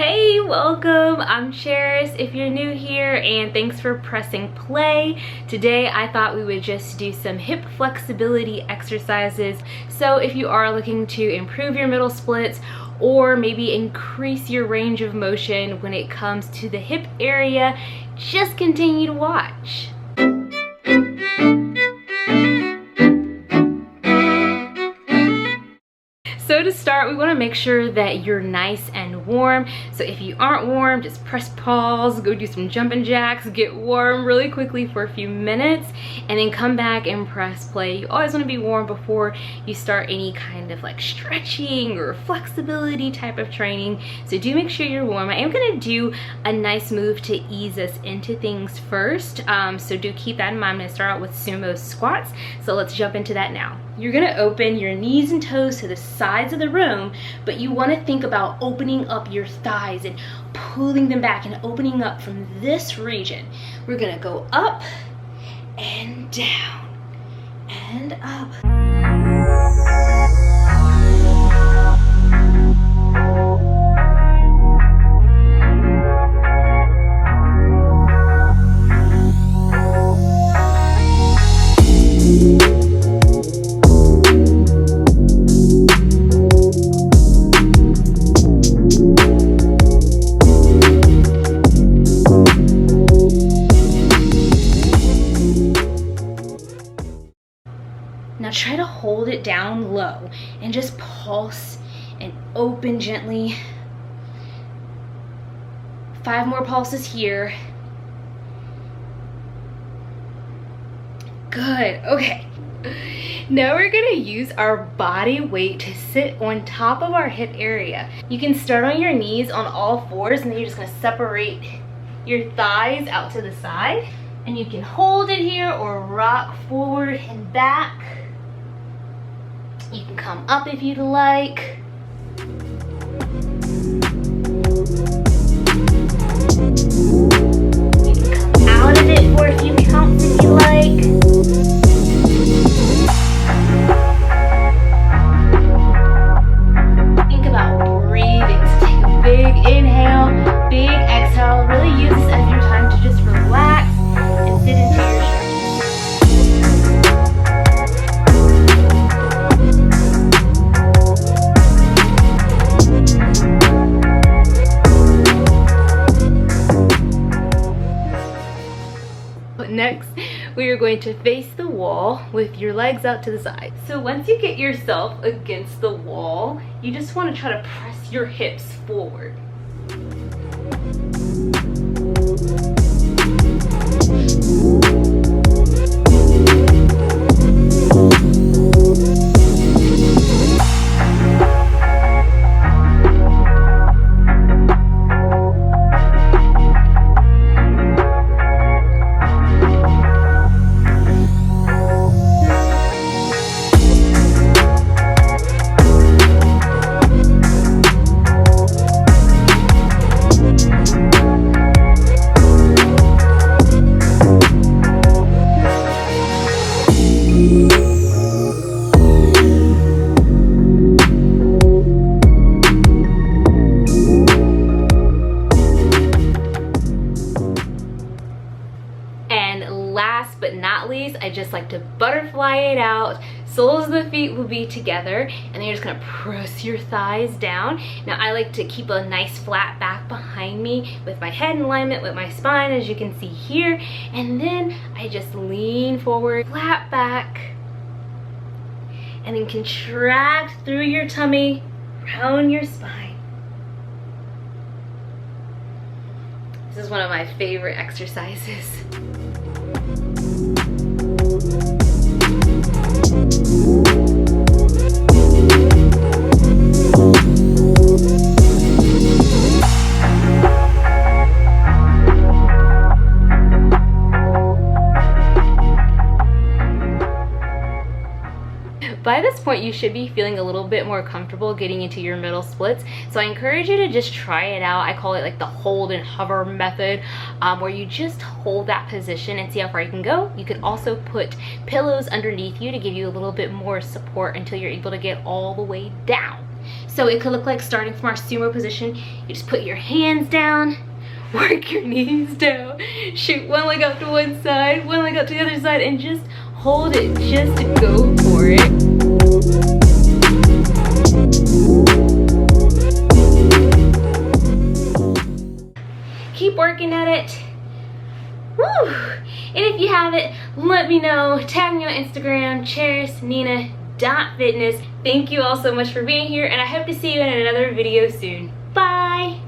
Hey, welcome. I'm Charis if you're new here, and thanks for pressing play. Today I thought we would just do some hip flexibility exercises. So if you are looking to improve your middle splits or maybe increase your range of motion when it comes to the hip area, just continue to watch. So to start, we want to make sure that you're nice and warm. So if you aren't warm, just press pause, go do some jumping jacks, get warm really quickly for a few minutes, and then come back and press play. You always want to be warm before you start any kind of like stretching or flexibility type of training. So do make sure you're warm. I am going to do a nice move to ease us into things first. So do keep that in mind. I'm going to start out with sumo squats. So let's jump into that now. You're going to open your knees and toes to the sides of the room, but you want to think about opening up your thighs and pulling them back and opening up from this region. We're going to go up and down and up. Now try to hold it down low and just pulse and open gently. 5 more pulses here. Good, okay. Now we're gonna use our body weight to sit on top of our hip area. You can start on your knees on all fours, and then you're just gonna separate your thighs out to the side. And you can hold it here or rock forward and back. You can come up if you'd like. You can come out of it for a few counts if you like. Think about breathing. So take a big inhale, big exhale. Really use this as your time to just relax and sit into your stretches. Next, we are going to face the wall with your legs out to the side. So once you get yourself against the wall, you just want to try to press your hips forward. Last but not least, I just like to butterfly it out. Soles of the feet will be together, and then you're just gonna press your thighs down. Now I like to keep a nice flat back behind me with my head in alignment with my spine, as you can see here. And then I just lean forward, flat back, and then contract through your tummy, round your spine. This is one of my favorite exercises. By this point, you should be feeling a little bit more comfortable getting into your middle splits. So I encourage you to just try it out. I call it like the hold and hover method, where you just hold that position and see how far you can go. You can also put pillows underneath you to give you a little bit more support until you're able to get all the way down. So it could look like, starting from our sumo position, you just put your hands down, work your knees down, shoot one leg out to one side, one leg out to the other side, and just hold it, just go for it. Keep working at it. Woo! And if you haven't, let me know. Tag me on Instagram, CherisNina.fitness. Thank you all so much for being here, and I hope to see you in another video soon. Bye!